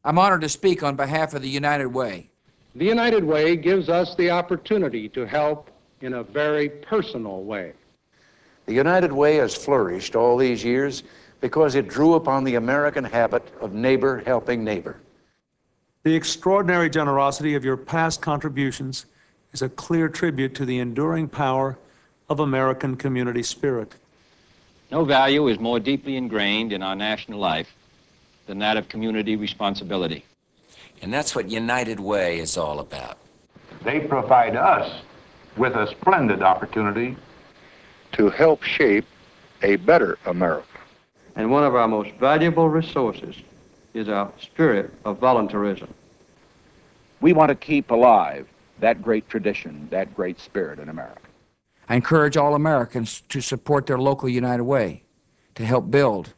I'm honored to speak on behalf of the United Way. The United Way gives us the opportunity to help in a very personal way. The United Way has flourished all these years because it drew upon the American habit of neighbor helping neighbor. The extraordinary generosity of your past contributions is a clear tribute to the enduring power of American community spirit. No value is more deeply ingrained in our national life than that of community responsibility. And that's what United Way is all about. They provide us with a splendid opportunity to help shape a better America. And one of our most valuable resources is our spirit of voluntarism. We want to keep alive that great tradition, that great spirit in America. I encourage all Americans to support their local United Way, to help build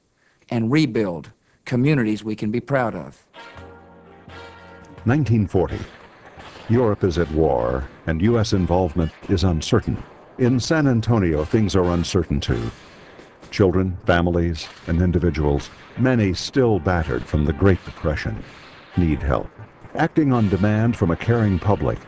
and rebuild communities we can be proud of. 1940. Europe is at war, and U.S. involvement is uncertain. In San Antonio, things are uncertain too. Children, families, and individuals, many still battered from the Great Depression, need help. Acting on demand from a caring public,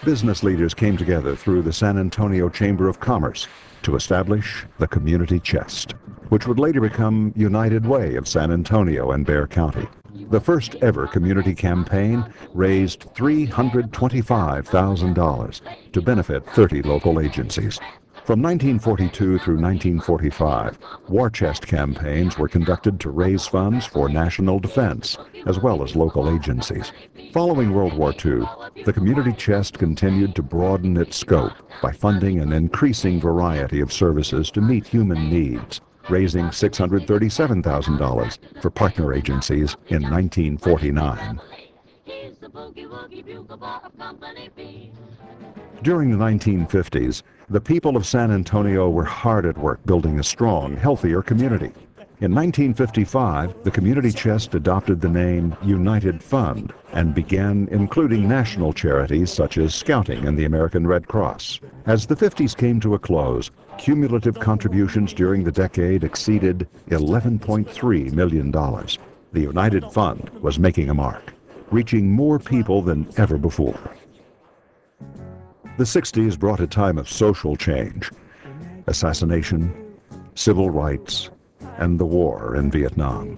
business leaders came together through the San Antonio Chamber of Commerce to establish the Community Chest, which would later become United Way of San Antonio and Bexar County. The first ever community campaign raised $325,000 to benefit 30 local agencies. From 1942 through 1945, war chest campaigns were conducted to raise funds for national defense, as well as local agencies. Following World War II, the Community Chest continued to broaden its scope by funding an increasing variety of services to meet human needs, raising $637,000 for partner agencies in 1949. During the 1950s, the people of San Antonio were hard at work building a strong, healthier community. In 1955, the Community Chest adopted the name United Fund and began including national charities such as Scouting and the American Red Cross. As the 50s came to a close, cumulative contributions during the decade exceeded $11.3 million. The United Fund was making a mark, reaching more people than ever before. The 60s brought a time of social change, assassination, civil rights, and the war in Vietnam.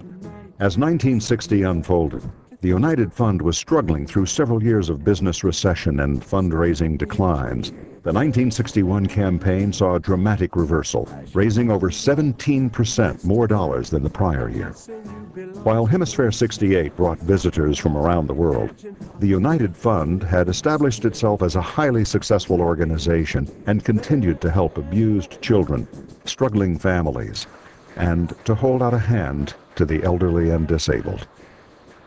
As 1960 unfolded, the United Fund was struggling through several years of business recession and fundraising declines. The 1961 campaign saw a dramatic reversal, raising over 17% more dollars than the prior year. While Hemisphere 68 brought visitors from around the world, the United Fund had established itself as a highly successful organization and continued to help abused children, struggling families, and to hold out a hand to the elderly and disabled.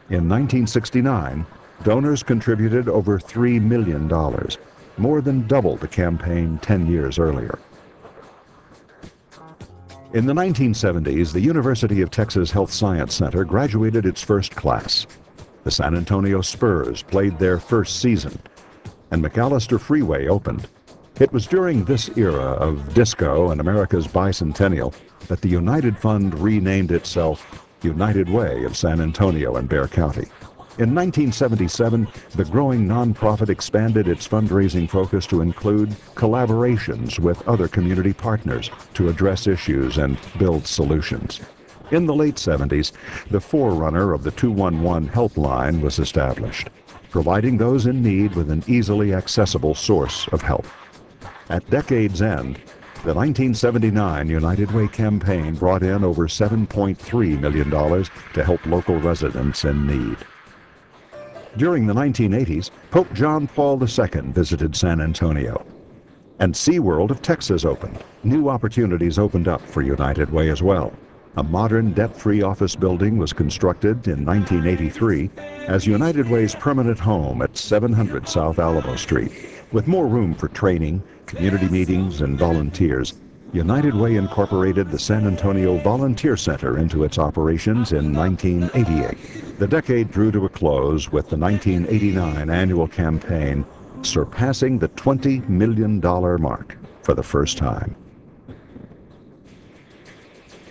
In 1969, donors contributed over $3 million, more than double the campaign 10 years earlier. In the 1970s, the University of Texas Health Science Center graduated its first class. The San Antonio Spurs played their first season, and McAllister Freeway opened. It was during this era of disco and America's bicentennial that the United Fund renamed itself United Way of San Antonio and Bexar County. In 1977, the growing nonprofit expanded its fundraising focus to include collaborations with other community partners to address issues and build solutions. In the late 70s, the forerunner of the 211 helpline was established, providing those in need with an easily accessible source of help. At decade's end, the 1979 United Way campaign brought in over $7.3 million to help local residents in need. During the 1980s, Pope John Paul II visited San Antonio, and SeaWorld of Texas opened. New opportunities opened up for United Way as well. A modern debt-free office building was constructed in 1983 as United Way's permanent home at 700 South Alamo Street. With more room for training, community meetings, and volunteers, United Way incorporated the San Antonio Volunteer Center into its operations in 1988. The decade drew to a close with the 1989 annual campaign surpassing the $20 million mark for the first time.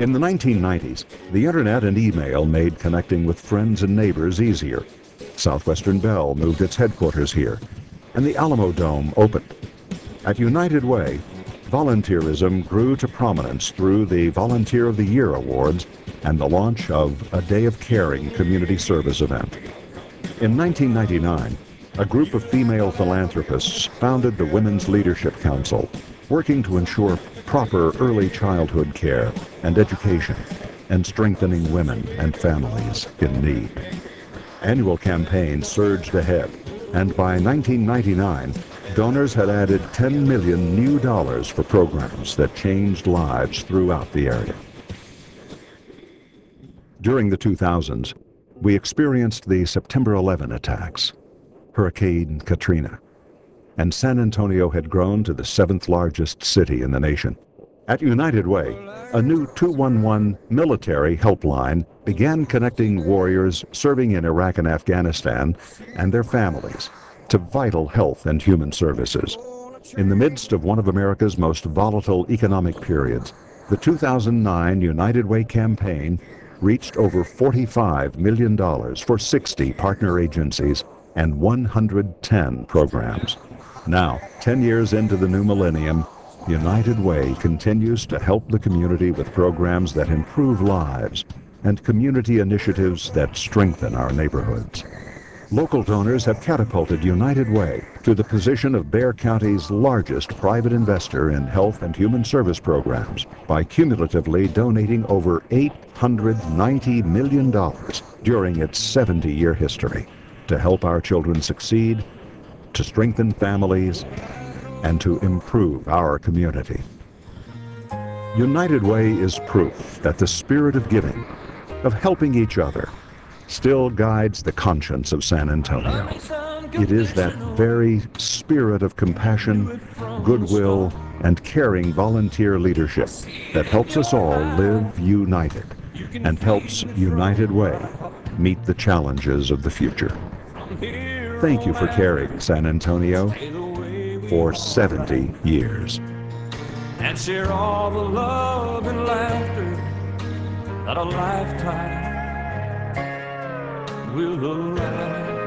In the 1990s, the internet and email made connecting with friends and neighbors easier. Southwestern Bell moved its headquarters here, and the Alamo Dome opened. At United Way, volunteerism grew to prominence through the Volunteer of the Year Awards and the launch of a Day of Caring community service event. In 1999, a group of female philanthropists founded the Women's Leadership Council, working to ensure proper early childhood care and education and strengthening women and families in need. Annual campaigns surged ahead, and by 1999, donors had added $10 million new dollars for programs that changed lives throughout the area. During the 2000s, we experienced the September 11 attacks, Hurricane Katrina, and San Antonio had grown to the 7th largest city in the nation. At United Way, a new 211 military helpline began connecting warriors serving in Iraq and Afghanistan and their families to vital health and human services. In the midst of one of America's most volatile economic periods, the 2009 United Way campaign reached over $45 million for 60 partner agencies and 110 programs. Now, 10 years into the new millennium, United Way continues to help the community with programs that improve lives and community initiatives that strengthen our neighborhoods. Local donors have catapulted United Way to the position of Bexar County's largest private investor in health and human service programs by cumulatively donating over $890 million during its 70-year history to help our children succeed, to strengthen families, and to improve our community. United Way is proof that the spirit of giving, of helping each other, still guides the conscience of San Antonio. It is that very spirit of compassion, goodwill, and caring volunteer leadership that helps us all live united and helps United Way meet the challenges of the future. Thank you for caring, San Antonio, for 70 years. And share all the love and laughter that a lifetime will allow.